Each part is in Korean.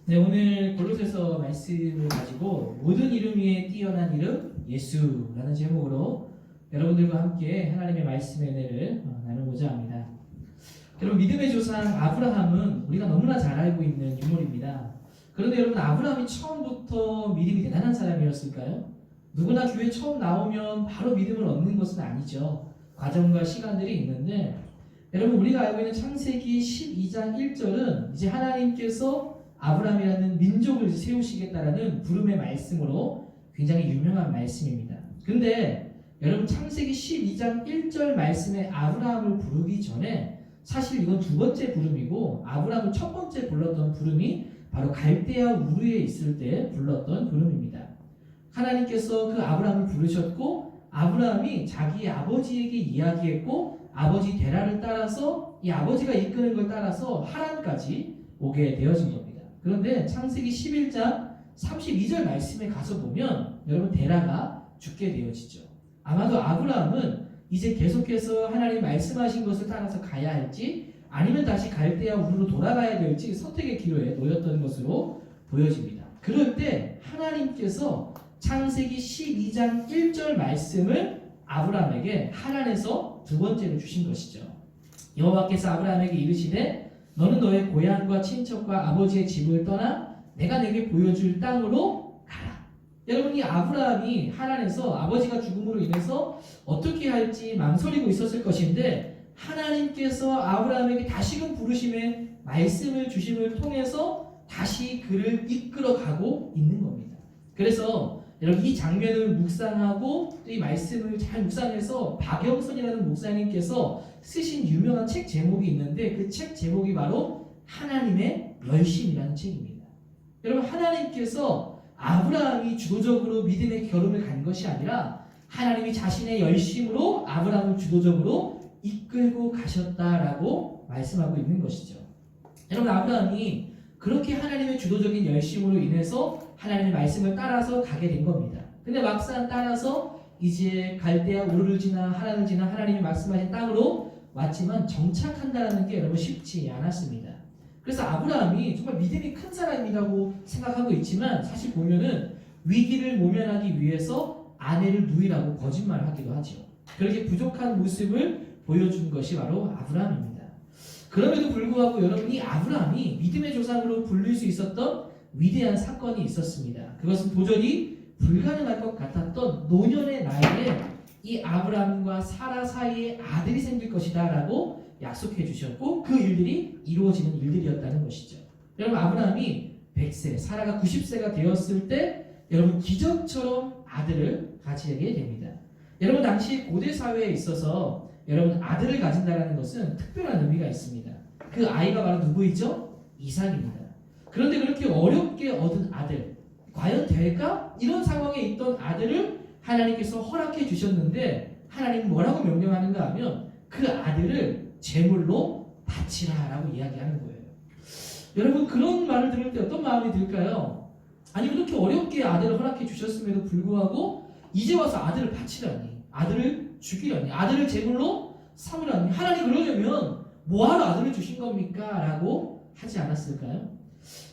네, 오늘 골로새서 말씀을 가지고 모든 이름 위에 뛰어난 이름 예수라는 제목으로 여러분들과 함께 하나님의 말씀의 은혜를 나누고자 합니다. 여러분, 믿음의 조상 아브라함은 우리가 너무나 잘 알고 있는 인물입니다. 그런데 여러분, 아브라함이 처음부터 믿음이 대단한 사람이었을까요? 누구나 교회 처음 나오면 바로 믿음을 얻는 것은 아니죠. 과정과 시간들이 있는데, 여러분, 우리가 알고 있는 창세기 12장 1절은 이제 하나님께서 아브라함이라는 민족을 세우시겠다라는 부름의 말씀으로 굉장히 유명한 말씀입니다. 근데 여러분, 창세기 12장 1절 말씀에 아브라함을 부르기 전에 사실 이건 두 번째 부름이고, 아브라함을 첫 번째 불렀던 부름이 바로 갈대아 우르에 있을 때 불렀던 부름입니다. 하나님께서 그 아브라함을 부르셨고, 아브라함이 자기 아버지에게 이야기했고, 아버지 데라를 따라서 이 아버지가 이끄는 걸 따라서 하란까지 오게 되어진 겁니다. 그런데 창세기 11장 32절 말씀에 가서 보면 여러분, 데라가 죽게 되어지죠. 아마도 아브라함은 이제 계속해서 하나님 말씀하신 것을 따라서 가야 할지 아니면 다시 갈대아 우르로 돌아가야 될지 선택의 기로에 놓였던 것으로 보여집니다. 그럴 때 하나님께서 창세기 12장 1절 말씀을 아브라함에게 하란에서 두 번째로 주신 것이죠. 여호와께서 아브라함에게 이르시되 너는 너의 고향과 친척과 아버지의 집을 떠나 내가 내게 보여줄 땅으로 가라. 여러분, 이 아브라함이 하란에서 아버지가 죽음으로 인해서 어떻게 할지 망설이고 있었을 것인데, 하나님께서 아브라함에게 다시금 부르심의 말씀을 주심을 통해서 다시 그를 이끌어가고 있는 겁니다. 그래서 여러분, 이 장면을 묵상하고 또 이 말씀을 잘 묵상해서 박영선이라는 목사님께서 쓰신 유명한 책 제목이 있는데, 그 책 제목이 바로 하나님의 열심이라는 책입니다. 여러분, 하나님께서 아브라함이 주도적으로 믿음의 걸음을 간 것이 아니라 하나님이 자신의 열심으로 아브라함을 주도적으로 이끌고 가셨다라고 말씀하고 있는 것이죠. 여러분, 아브라함이 그렇게 하나님의 주도적인 열심으로 인해서 하나님의 말씀을 따라서 가게 된 겁니다. 근데 막상 따라서 이제 갈대아 우르를 지나 하란을 지나 하나님이 말씀하신 땅으로 왔지만 정착한다는 게 여러분 쉽지 않았습니다. 그래서 아브라함이 정말 믿음이 큰 사람이라고 생각하고 있지만, 사실 보면은 위기를 모면하기 위해서 아내를 누이라고 거짓말하기도 하죠. 그렇게 부족한 모습을 보여준 것이 바로 아브라함입니다. 그럼에도 불구하고 여러분, 이 아브라함이 믿음의 조상으로 불릴 수 있었던 위대한 사건이 있었습니다. 그것은 도저히 불가능할 것 같았던 노년의 나이에 이 아브라함과 사라 사이에 아들이 생길 것이다 라고 약속해 주셨고, 그 일들이 이루어지는 일들이었다는 것이죠. 여러분, 아브라함이 100세, 사라가 90세가 되었을 때 여러분, 기적처럼 아들을 가지게 됩니다. 여러분, 당시 고대 사회에 있어서 여러분, 아들을 가진다는 것은 특별한 의미가 있습니다. 그 아이가 바로 누구이죠? 이삭입니다. 그런데 그렇게 어렵게 얻은 아들, 과연 될까? 이런 상황에 있던 아들을 하나님께서 허락해 주셨는데, 하나님은 뭐라고 명령하는가 하면 그 아들을 제물로 바치라 라고 이야기하는 거예요. 여러분, 그런 말을 들을 때 어떤 마음이 들까요? 아니, 그렇게 어렵게 아들을 허락해 주셨음에도 불구하고 이제 와서 아들을 바치라니, 아들을 죽이라니, 아들을 제물로 삼으라니, 하나님 그러려면 뭐하러 아들을 주신 겁니까? 라고 하지 않았을까요?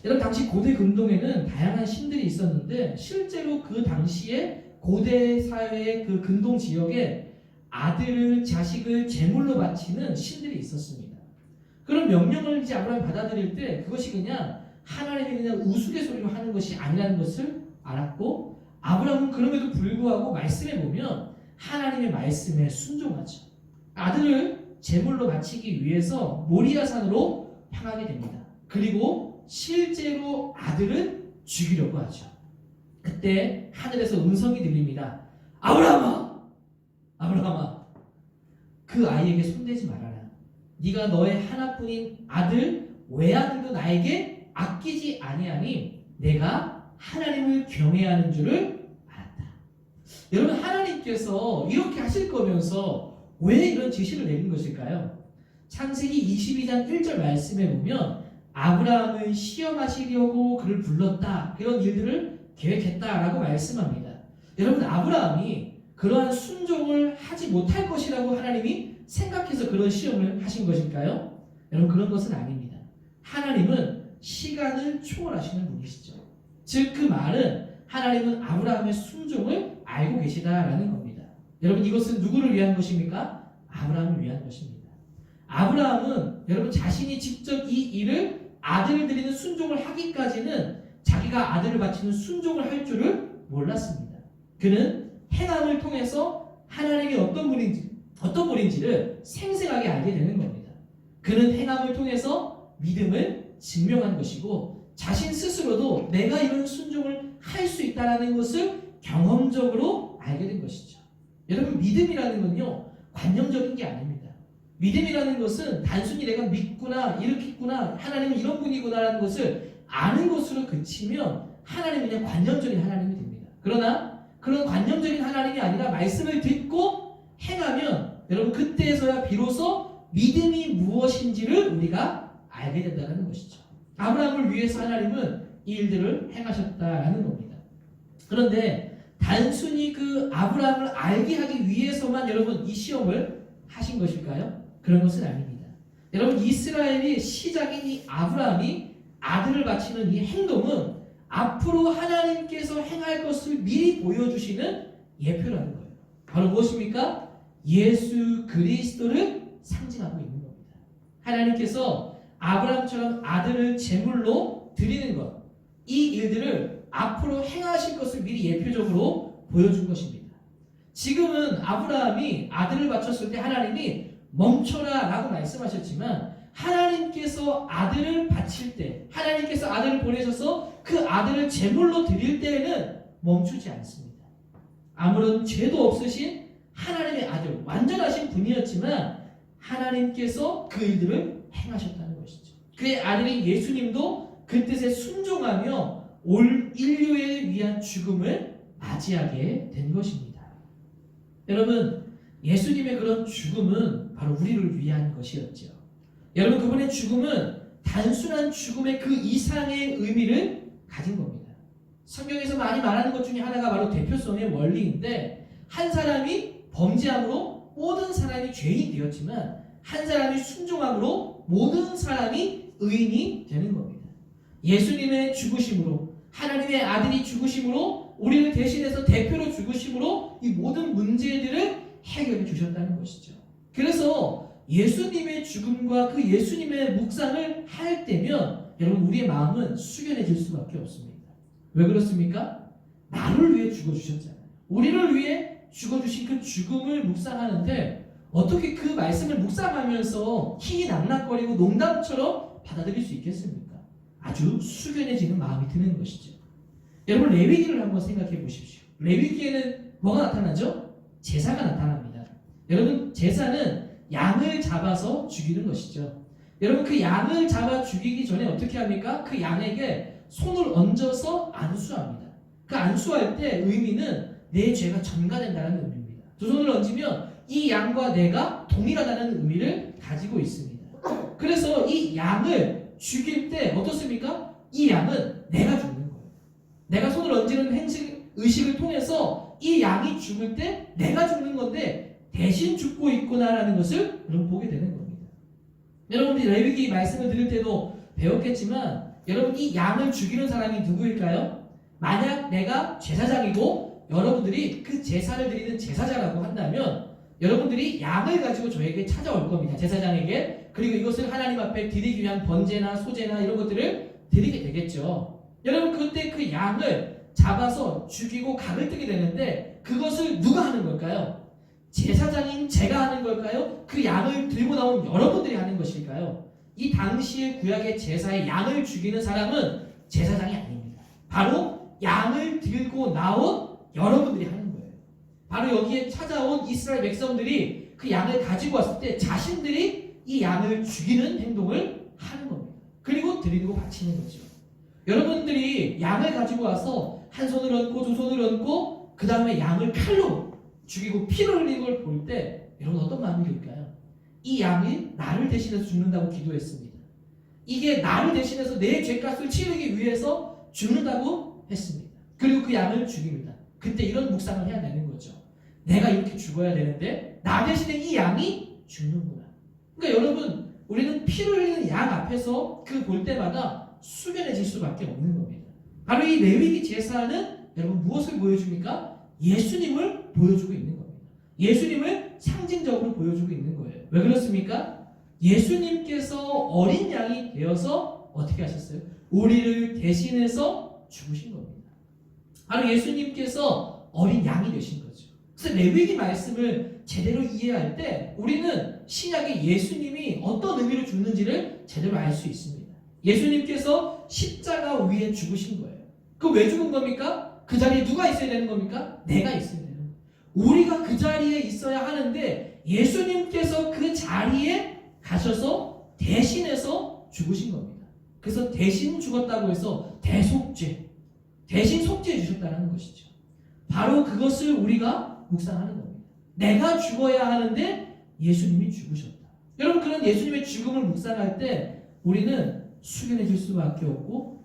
여러분, 당시 고대 근동에는 다양한 신들이 있었는데, 실제로 그 당시에 고대 사회의 그 근동 지역에 아들을, 자식을 제물로 바치는 신들이 있었습니다. 그런 명령을 이제 아브라함이 받아들일 때 그것이 그냥 하나님이 그냥 우스갯소리로 하는 것이 아니라는 것을 알았고, 아브라함은 그럼에도 불구하고 말씀해 보면 하나님의 말씀에 순종하죠. 아들을 제물로 바치기 위해서 모리아산으로 향하게 됩니다. 그리고 실제로 아들을 죽이려고 하죠. 그때 하늘에서 음성이 들립니다. 아브라함아! 아브라함아! 그 아이에게 손대지 말아라. 네가 너의 하나뿐인 아들, 외아들도 나에게 아끼지 아니하니 내가 하나님을 경외하는 줄을 알았다. 여러분, 하나님께서 이렇게 하실 거면서 왜 이런 지시를 내린 것일까요? 창세기 22장 1절 말씀에 보면 아브라함을 시험하시려고 그를 불렀다, 그런 일들을 계획했다라고 말씀합니다. 여러분, 아브라함이 그러한 순종을 하지 못할 것이라고 하나님이 생각해서 그런 시험을 하신 것일까요? 여러분, 그런 것은 아닙니다. 하나님은 시간을 초월하시는 분이시죠. 즉 그 말은 하나님은 아브라함의 순종을 알고 계시다라는 겁니다. 여러분 이것은 누구를 위한 것입니까? 아브라함을 위한 것입니다. 아브라함은 여러분 자신이 직접 이 일을 아들을 드리는 순종을 하기까지는 자기가 아들을 바치는 순종을 할 줄을 몰랐습니다. 그는 행함을 통해서 하나님이 어떤 분인지를 생생하게 알게 되는 겁니다. 그는 행함을 통해서 믿음을 증명한 것이고 자신 스스로도 내가 이런 순종을 할 수 있다는 것을 경험적으로 알게 된 것이죠. 여러분 믿음이라는 건요 관념적인 게 아닙니다. 믿음이라는 것은 단순히 내가 믿구나 이렇게 있구나 하나님은 이런 분이구나라는 것을 아는 것으로 그치면 하나님은 그냥 관념적인 하나님이 됩니다. 그러나 그런 관념적인 하나님이 아니라 말씀을 듣고 행하면 여러분 그때에서야 비로소 믿음이 무엇인지를 우리가 알게 된다는 것이죠. 아브라함을 위해서 하나님은 이 일들을 행하셨다라는 겁니다. 그런데 단순히 그 아브라함을 알게 하기 위해서만 여러분 이 시험을 하신 것일까요? 그런 것은 아닙니다. 여러분 이스라엘이 시작인 이 아브라함이 아들을 바치는 이 행동은 앞으로 하나님께서 행할 것을 미리 보여주시는 예표라는 거예요. 바로 무엇입니까? 예수 그리스도를 상징하고 있는 겁니다. 하나님께서 아브라함처럼 아들을 제물로 드리는 것, 이 일들을 앞으로 행하실 것을 미리 예표적으로 보여준 것입니다. 지금은 아브라함이 아들을 바쳤을 때 하나님이 멈춰라 라고 말씀하셨지만 하나님께서 아들을 바칠 때 하나님께서 아들을 보내셔서 그 아들을 제물로 드릴 때에는 멈추지 않습니다. 아무런 죄도 없으신 하나님의 아들 완전하신 분이었지만 하나님께서 그 일들을 행하셨다는 것이죠. 그의 아들인 예수님도 그 뜻에 순종하며 올 인류에 위한 죽음을 맞이하게 된 것입니다. 여러분 예수님의 그런 죽음은 바로 우리를 위한 것이었죠. 여러분 그분의 죽음은 단순한 죽음의 그 이상의 의미를 가진 겁니다. 성경에서 많이 말하는 것 중에 하나가 바로 대표성의 원리인데 한 사람이 범죄함으로 모든 사람이 죄인이 되었지만 한 사람이 순종함으로 모든 사람이 의인이 되는 겁니다. 예수님의 죽으심으로 하나님의 아들이 죽으심으로 우리를 대신해서 대표로 죽으심으로 이 모든 문제들을 해결해 주셨다는 것이죠. 그래서 예수님의 죽음과 그 예수님의 묵상을 할 때면 여러분 우리의 마음은 숙연해질 수밖에 없습니다. 왜 그렇습니까? 나를 위해 죽어주셨잖아요. 우리를 위해 죽어주신 그 죽음을 묵상하는데 어떻게 그 말씀을 묵상하면서 희희낙낙거리고 농담처럼 받아들일 수 있겠습니까? 아주 숙연해지는 마음이 드는 것이죠. 여러분 레위기를 한번 생각해 보십시오. 레위기에는 뭐가 나타나죠? 제사가 나타납니다. 여러분 제사는 양을 잡아서 죽이는 것이죠. 여러분 그 양을 잡아 죽이기 전에 어떻게 합니까? 그 양에게 손을 얹어서 안수합니다. 그 안수할 때 의미는 내 죄가 전가된다는 의미입니다. 두 손을 얹으면 이 양과 내가 동일하다는 의미를 가지고 있습니다. 그래서 이 양을 죽일 때 어떻습니까? 이 양은 내가 죽는 거예요. 내가 손을 얹는 의식을 통해서 이 양이 죽을 때 내가 죽는 건데 대신 죽고 있구나라는 것을 여러분 보게 되는 겁니다. 여러분들이 레위기 말씀을 들을 때도 배웠겠지만 여러분 이 양을 죽이는 사람이 누구일까요? 만약 내가 제사장이고 여러분들이 그 제사를 드리는 제사자라고 한다면 여러분들이 양을 가지고 저에게 찾아올 겁니다. 제사장에게. 그리고 이것을 하나님 앞에 드리기 위한 번제나 소제나 이런 것들을 드리게 되겠죠. 여러분 그때 그 양을 잡아서 죽이고 각을 뜨게 되는데 그것을 누가 하는 걸까요? 제사장인 제가 하는 걸까요? 그 양을 들고 나온 여러분들이 하는 것일까요? 이 당시의 구약의 제사의 양을 죽이는 사람은 제사장이 아닙니다. 바로 양을 들고 나온 여러분들이 하는 거예요. 바로 여기에 찾아온 이스라엘 백성들이 그 양을 가지고 왔을 때 자신들이 이 양을 죽이는 행동을 하는 겁니다. 그리고 드리고 바치는 거죠. 여러분들이 양을 가지고 와서 한 손을 얹고 두 손을 얹고 그 다음에 양을 칼로 죽이고 피를 흘리는 걸 볼 때 여러분 어떤 마음이 들까요? 이 양이 나를 대신해서 죽는다고 기도했습니다. 이게 나를 대신해서 내 죄값을 치르기 위해서 죽는다고 했습니다. 그리고 그 양을 죽입니다. 그때 이런 묵상을 해야 되는 거죠. 내가 이렇게 죽어야 되는데 나 대신에 이 양이 죽는구나. 그러니까 여러분 우리는 피를 흘리는 양 앞에서 그 볼 때마다 숙연해질 수밖에 없는 겁니다. 바로 이 레위기 제사는 여러분 무엇을 보여줍니까? 예수님을 보여주고 있는 겁니다. 예수님을 상징적으로 보여주고 있는 거예요. 왜 그렇습니까? 예수님께서 어린 양이 되어서 어떻게 하셨어요? 우리를 대신해서 죽으신 겁니다. 바로 예수님께서 어린 양이 되신 거죠. 그래서 레위기 말씀을 제대로 이해할 때 우리는 신약에 예수님이 어떤 의미로 죽는지를 제대로 알 수 있습니다. 예수님께서 십자가 위에 죽으신 거예요. 그 왜 죽은 겁니까? 그 자리에 누가 있어야 되는 겁니까? 내가 있어야 되는 거예요. 우리가 그 자리에 있어야 하는데 예수님께서 그 자리에 가셔서 대신해서 죽으신 겁니다. 그래서 대신 죽었다고 해서 대속죄, 대신 속죄해 주셨다는 것이죠. 바로 그것을 우리가 묵상하는 겁니다. 내가 죽어야 하는데 예수님이 죽으셨다. 여러분, 그런 예수님의 죽음을 묵상할 때 우리는 숙연해질 수밖에 없고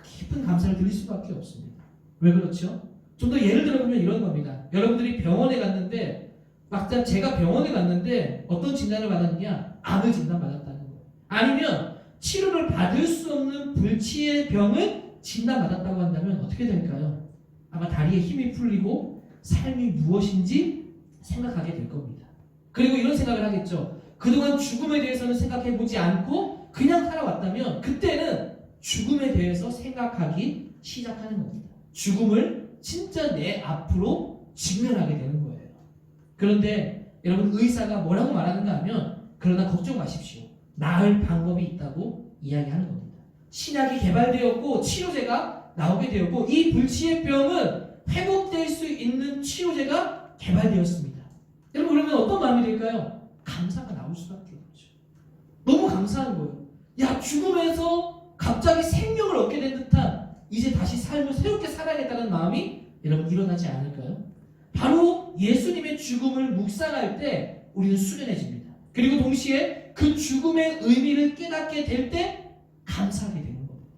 깊은 감사를 드릴 수밖에 없습니다. 왜 그렇죠? 좀 더 예를 들어보면 이런 겁니다. 여러분들이 병원에 갔는데 막상 제가 병원에 갔는데 어떤 진단을 받았느냐? 암을 진단받았다는 거예요. 아니면 치료를 받을 수 없는 불치의 병을 진단받았다고 한다면 어떻게 될까요? 아마 다리에 힘이 풀리고 삶이 무엇인지 생각하게 될 겁니다. 그리고 이런 생각을 하겠죠. 그동안 죽음에 대해서는 생각해보지 않고 그냥 살아왔다면 그때는 죽음에 대해서 생각하기 시작하는 겁니다. 죽음을 진짜 내 앞으로 직면하게 되는 거예요. 그런데 여러분, 의사가 뭐라고 말하는가 하면 그러나 걱정 마십시오. 나을 방법이 있다고 이야기하는 겁니다. 신약이 개발되었고 치료제가 나오게 되었고 이 불치의 병은 회복될 수 있는 치료제가 개발되었습니다. 여러분, 그러면 어떤 마음이 들까요? 감사가 나올 수밖에 없죠. 너무 감사한 거예요. 야, 죽음에서 갑자기 생명을 얻게 된 듯한 이제 다시 삶을 새롭게 살아야겠다는 마음이 여러분 일어나지 않을까요? 바로 예수님의 죽음을 묵상할 때 우리는 숙연해집니다. 그리고 동시에 그 죽음의 의미를 깨닫게 될 때 감사하게 되는 겁니다.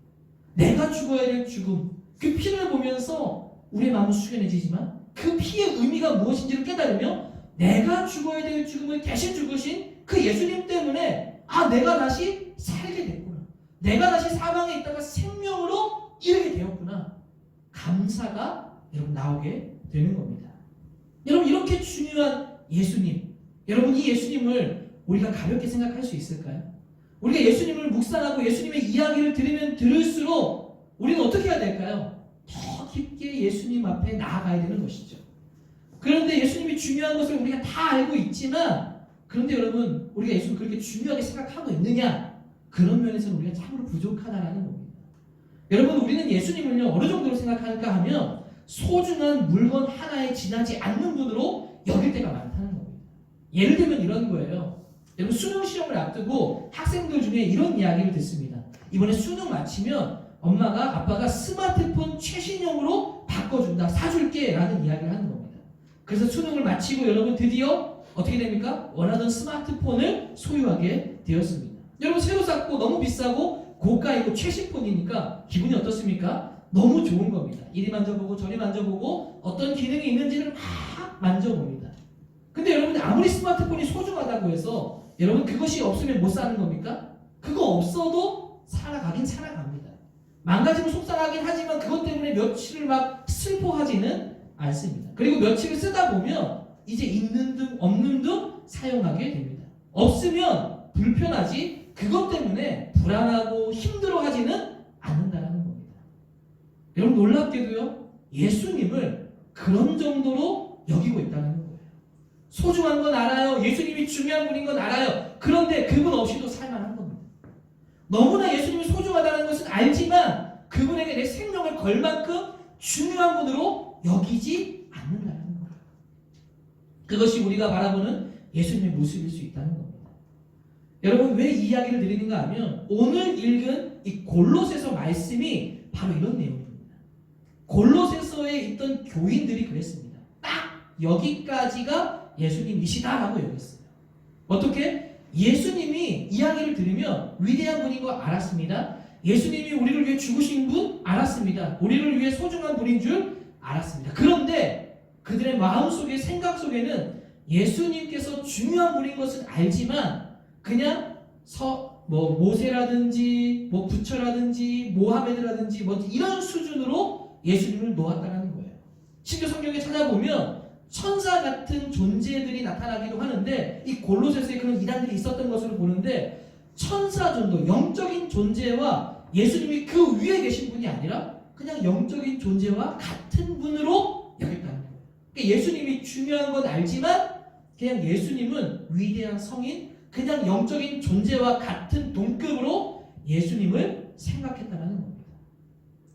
내가 죽어야 될 죽음, 그 피를 보면서 우리의 마음은 숙연해지지만 그 피의 의미가 무엇인지를 깨달으며 내가 죽어야 될 죽음을 대신 죽으신 그 예수님 때문에 내가 다시 살게 됐구나. 내가 다시 사망에 있다가 생명으로 이르게 되었구나. 감사가 여러분 나오게 되는 겁니다. 여러분, 이렇게 중요한 예수님, 여러분 이 예수님을 우리가 가볍게 생각할 수 있을까요? 우리가 예수님을 묵상하고 예수님의 이야기를 들으면 들을수록 우리는 어떻게 해야 될까요? 더 깊게 예수님 앞에 나아가야 되는 것이죠. 그런데 예수님이 중요한 것을 우리가 다 알고 있지만 그런데 여러분, 우리가 예수님을 그렇게 중요하게 생각하고 있느냐? 그런 면에서는 우리가 참으로 부족하다라는 겁니다. 여러분, 우리는 예수님을요 어느 정도로 생각할까 하면 소중한 물건 하나에 지나지 않는 분으로 여길 때가 많다는 겁니다. 예를 들면 이런 거예요. 여러분, 수능 시험을 앞두고 학생들 중에 이런 이야기를 듣습니다. 이번에 수능 마치면 엄마가 아빠가 스마트폰 최신형으로 바꿔준다, 사줄게 라는 이야기를 하는 겁니다. 그래서 수능을 마치고 여러분 드디어 어떻게 됩니까? 원하던 스마트폰을 소유하게 되었습니다. 여러분, 새로 샀고 너무 비싸고 고가이고 최신폰이니까 기분이 어떻습니까? 너무 좋은 겁니다. 이리 만져보고 저리 만져보고 어떤 기능이 있는지를 막 만져봅니다. 근데 여러분, 아무리 스마트폰이 소중하다고 해서 여러분 그것이 없으면 못 사는 겁니까? 그거 없어도 살아가긴 살아갑니다. 망가지면 속상하긴 하지만 그것 때문에 며칠을 막 슬퍼하지는 않습니다. 그리고 며칠을 쓰다 보면 이제 있는 등 없는 등 사용하게 됩니다. 없으면 불편하지 그것 때문에 불안하고 힘들어하지는 않는다는 겁니다. 여러분, 놀랍게도요 예수님을 그런 정도로 여기고 있다는 거예요. 소중한 건 알아요. 예수님이 중요한 분인 건 알아요. 그런데 그분 없이도 살만한 겁니다. 너무나 예수님이 소중하다는 것은 알지만 그분에게 내 생명을 걸 만큼 중요한 분으로 여기지 않는다는 거예요. 그것이 우리가 바라보는 예수님의 모습일 수 있다는 겁니다. 여러분, 왜 이 이야기를 드리는가 하면 오늘 읽은 이 골로새서 말씀이 바로 이런 내용입니다. 골로새서에 있던 교인들이 그랬습니다. 딱 여기까지가 예수님이시다라고 여겼어요. 어떻게? 예수님이 이야기를 들으면 위대한 분인 거 알았습니다. 예수님이 우리를 위해 죽으신 분 알았습니다. 우리를 위해 소중한 분인 줄 알았습니다. 그런데 그들의 마음속에 생각 속에는 예수님께서 중요한 분인 것은 알지만 그냥 뭐 모세라든지 뭐 부처라든지 모하메드라든지 뭐 이런 수준으로 예수님을 놓았다는 거예요. 심지어 성경에 찾아보면 천사 같은 존재들이 나타나기도 하는데 이 골로새서에 그런 이단들이 있었던 것으로 보는데 천사 정도 영적인 존재와 예수님이 그 위에 계신 분이 아니라 그냥 영적인 존재와 같은 분으로 여겼다는 거예요. 그러니까 예수님이 중요한 건 알지만 그냥 예수님은 위대한 성인, 그냥 영적인 존재와 같은 동급으로 예수님을 생각했다는 겁니다.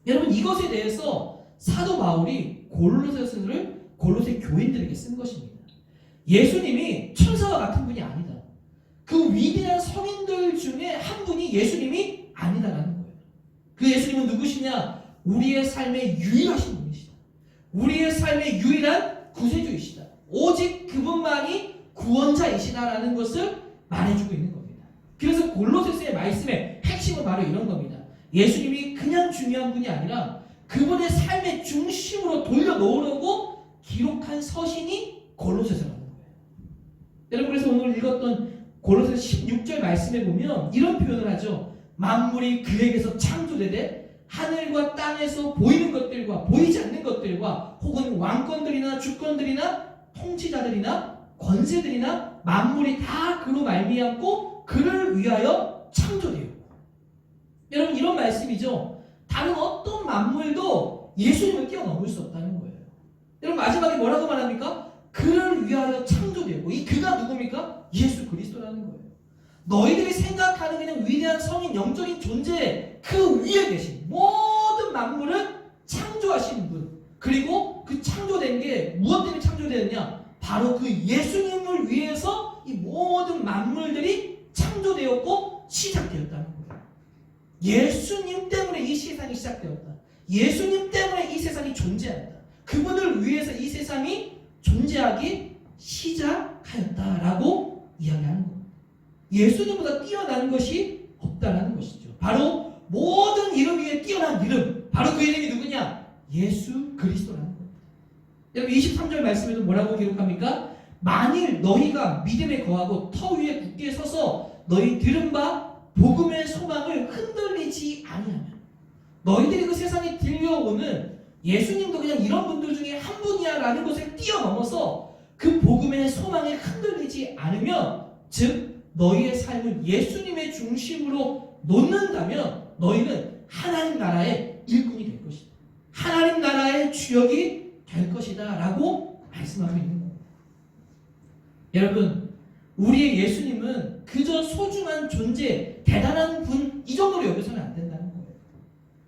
여러분 이것에 대해서 사도 바울이 골로새 교인들에게 쓴 것입니다. 예수님이 천사와 같은 분이 아니다. 그 위대한 성인들 중에 한 분이 예수님이 아니다라는 거예요. 그 예수님은 누구시냐? 우리의 삶의 유일하신 분이시다. 우리의 삶의 유일한 구세주이시다. 오직 그분만이 구원자이시다라는 것을 말해주고 있는 겁니다. 그래서 골로새서의 말씀의 핵심은 바로 이런 겁니다. 예수님이 그냥 중요한 분이 아니라 그분의 삶의 중심으로 돌려놓으려고 기록한 서신이 골로새서라는 거예요. 여러분 그래서 오늘 읽었던 골로새서 16절 말씀에 보면 이런 표현을 하죠. 만물이 그에게서 창조되되 하늘과 땅에서 보이는 것들과 보이지 않는 것들과 혹은 왕권들이나 주권들이나 통치자들이나 권세들이나 만물이 다 그로 말미암고 그를 위하여 창조되었고. 여러분 이런 말씀이죠. 다른 어떤 만물도 예수님을 뛰어넘을 수 없다는 거예요. 여러분 마지막에 뭐라고 말합니까? 그를 위하여 창조되었고 이 그가 누굽니까? 예수 그리스도라는 거예요. 너희들이 생각하는 그냥 위대한 성인 영적인 존재 그 위에 계신 모든 만물을 창조하시는 분, 그리고 그 창조된 게 무엇 때문에 창조되었냐? 바로 그 예수님을 위해서 이 모든 만물들이 창조되었고 시작되었다는 거예요. 예수님 때문에 이 세상이 시작되었다. 예수님 때문에 이 세상이 존재한다. 그분을 위해서 이 세상이 존재하기 시작하였다라고 이야기하는 겁니다. 예수님보다 뛰어난 것이 없다라는 것이죠. 바로 모든 이름 위에 뛰어난 이름, 바로 그 이름이 누구냐? 예수 그리스도라는 겁니다. 여러분 23절 말씀에도 뭐라고 기록합니까? 만일 너희가 믿음에 거하고 터 위에 굳게 서서 너희 들은 바 복음의 소망을 흔들리지 아니하면, 너희들이 그 세상에 들려오는 예수님도 그냥 이런 분들 중에 한 분이야 라는 것을 뛰어넘어서 그 복음의 소망에 흔들리지 않으면, 즉 너희의 삶을 예수님의 중심으로 놓는다면 너희는 하나님 나라의 일꾼이 될 것이다. 하나님 나라의 주역이 될 것이다 라고 말씀하고 있는 겁니다. 여러분 우리의 예수님은 그저 소중한 존재, 대단한 분 이 정도로 여겨서는 안 된다는 거예요.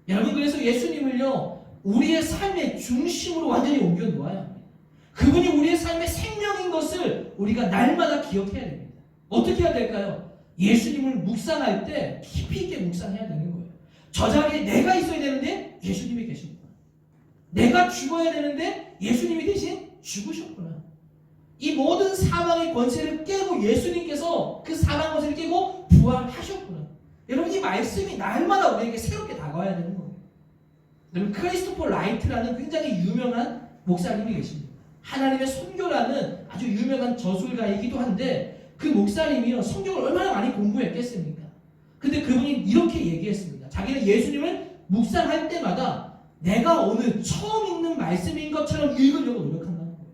여러분 그래서 예수님을요 우리의 삶의 중심으로 완전히 옮겨 놓아야 합니다. 그분이 우리의 삶의 생명인 것을 우리가 날마다 기억해야 됩니다. 어떻게 해야 될까요? 예수님을 묵상할 때 깊이 있게 묵상해야 되는 거예요. 저 자리에 내가 있어야 되는데 예수님이 계시구나. 내가 죽어야 되는데 예수님이 대신 죽으셨구나. 이 모든 사망의 권세를 깨고 예수님께서 그 사망 권세를 깨고 부활하셨구나. 여러분 이 말씀이 날마다 우리에게 새롭게 다가와야 되는 거예요. 여러분 크리스토퍼 라이트라는 굉장히 유명한 목사님이 계십니다. 하나님의 선교라는 아주 유명한 저술가이기도 한데 그 목사님이요 성경을 얼마나 많이 공부했겠습니까? 근데 그분이 이렇게 얘기했습니다. 자기는 예수님을 묵상할 때마다 내가 오늘 처음 읽는 말씀인 것처럼 읽으려고 노력한다는 거예요.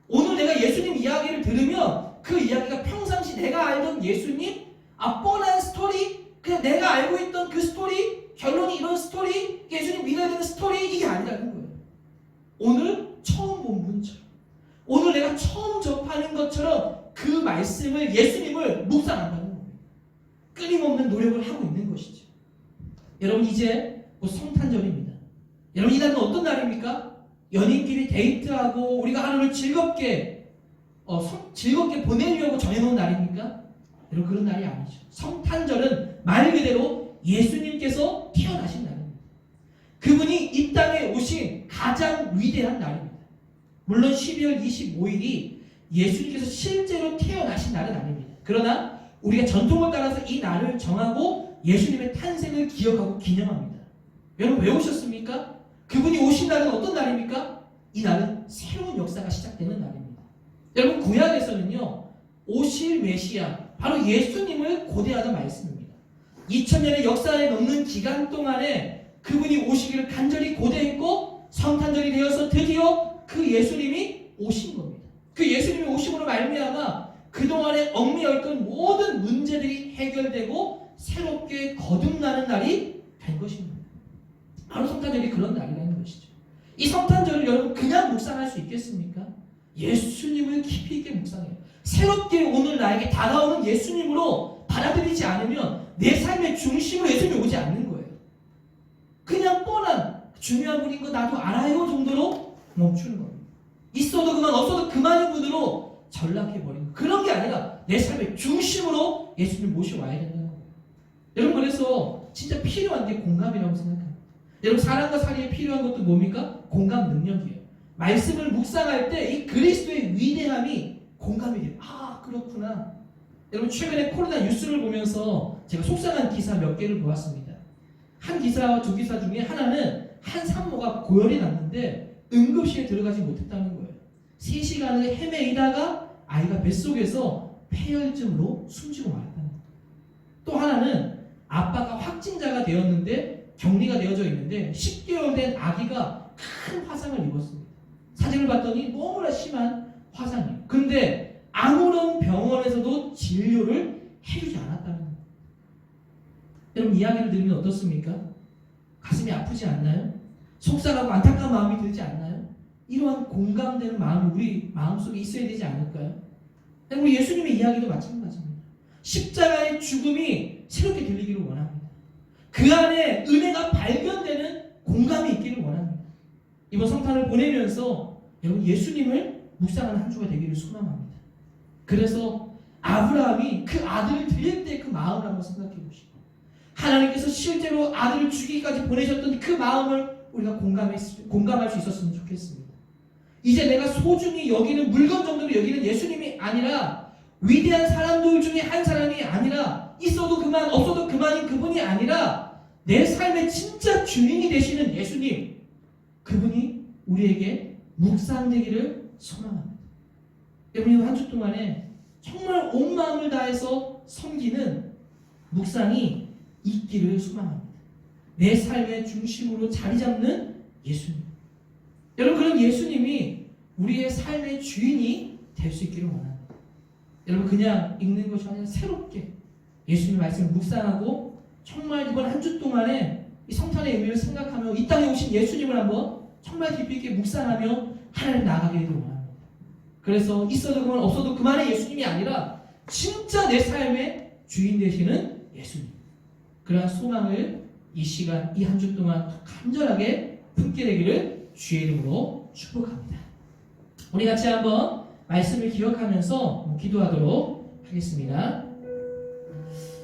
오늘 내가 예수님 이야기를 들으면 그 이야기가 평상시 내가 알던 예수님, 뻔한 스토리, 그냥 내가 알고 있던 그 스토리, 결론이 이런 스토리, 예수님 믿어야 되는 스토리, 이게 아니라는 거예요. 오늘 처음 본 분처럼, 오늘 내가 처음 접하는 것처럼 그 말씀을, 예수님을 묵상한다는 거예요. 끊임없는 노력을 하고 있는 것이죠. 여러분 이제 곧 성탄절입니다. 여러분 이 날은 어떤 날입니까? 연인끼리 데이트하고 우리가 하루를 즐겁게 보내려고 정해놓은 날입니까? 여러분 그런 날이 아니죠. 성탄절은 말 그대로 예수님께서 태어나신 날입니다. 그분이 이 땅에 오신 가장 위대한 날입니다. 물론 12월 25일이 예수님께서 실제로 태어나신 날은 아닙니다. 그러나 우리가 전통을 따라서 이 날을 정하고 예수님의 탄생을 기억하고 기념합니다. 여러분 왜 오셨습니까? 그분이 오신 날은 어떤 날입니까? 이 날은 새로운 역사가 시작되는 날입니다. 여러분 구약에서는요 오실 메시아, 바로 예수님을 고대하는 말씀입니다. 2000년의 역사에 넘는 기간 동안에 그분이 오시기를 간절히 고대했고 성탄절이 되어서 드디어 그 예수님이 오신 겁니다. 그 예수님이 오심으로 말미암아 그동안에 얽매여있던 모든 문제들이 해결되고 새롭게 거듭나는 날이 된 것입니다. 바로 성탄절이 그런 날이라는 것이죠. 이 성탄절을 여러분 그냥 묵상할 수 있겠습니까? 예수님을 깊이 있게 묵상해요. 새롭게 오늘 나에게 다가오는 예수님으로 받아들이지 않으면 내 삶의 중심으로 예수님이 오지 않는 거예요. 그냥 뻔한 중요한 분인 거 나도 알아요 정도로 멈추는 겁니다. 있어도 그만 없어도 그만인 분으로 전락해버리는 거예요. 그런 게 아니라 내 삶의 중심으로 예수님을 모셔와야 된다는 거예요. 여러분 그래서 진짜 필요한 게 공감이라고 생각합니다. 여러분 사랑과 사리에 필요한 것도 뭡니까? 공감 능력이에요. 말씀을 묵상할 때 이 그리스도의 위대함이 공감이 돼요. 아 그렇구나. 여러분 최근에 코로나 뉴스를 보면서 제가 속상한 기사 몇 개를 보았습니다. 한 기사와 두 기사 중에 하나는 한 산모가 고열이 났는데 응급실에 들어가지 못했다는 거예요. 3시간을 헤매이다가 아이가 뱃속에서 폐혈증으로 숨지고 말았다는 거예요. 또 하나는 아빠가 확진자가 되었는데 격리가 되어져 있는데 10개월 된 아기가 큰 화상을 입었습니다. 사진을 봤더니 너무나 심한 화상이에요. 근데 아무런 병원에서도 진료를 해주지 않았다는 거예요. 여러분 이야기를 들으면 어떻습니까? 가슴이 아프지 않나요? 속상하고 안타까운 마음이 들지 않나요? 이러한 공감되는 마음이 우리 마음속에 있어야 되지 않을까요? 우리 예수님의 이야기도 마찬가지입니다. 십자가의 죽음이 새롭게 들리기를 원합니다. 그 안에 은혜가 발견되는 공감이 있기를 원합니다. 이번 성탄을 보내면서 여러분 예수님을 묵상하는 한 주가 되기를 소망합니다. 그래서 아브라함이 그 아들을 드릴 때 그 마음을 한번 생각해 보시고 하나님께서 실제로 아들을 주기까지 보내셨던 그 마음을 우리가 공감할 수 있었으면 좋겠습니다. 이제 내가 소중히 여기는 물건 정도로 여기는 예수님이 아니라 위대한 사람들 중에 한 사람이 아니라 있어도 그만 없어도 그만인 그분이 아니라 내 삶의 진짜 주인이 되시는 예수님, 그분이 우리에게 묵상되기를 소망합니다. 여러분 한 주 동안에 정말 온 마음을 다해서 섬기는 묵상이 있기를 소망합니다. 내 삶의 중심으로 자리 잡는 예수님. 여러분 그런 예수님이 우리의 삶의 주인이 될 수 있기를 원합니다. 여러분 그냥 읽는 것이 아니라 새롭게 예수님 말씀을 묵상하고 정말 이번 한 주 동안에 이 성탄의 의미를 생각하며 이 땅에 오신 예수님을 한번 정말 깊이 있게 묵상하며 하나님 나아가게 되기를 원합니다. 그래서 있어도 그만 없어도 그만의 예수님이 아니라 진짜 내 삶의 주인 되시는 예수님. 그러한 소망을 이 시간 이 한 주 동안 간절하게 품게 되기를 주의 이름으로 축복합니다. 우리 같이 한번 말씀을 기억하면서 기도하도록 하겠습니다.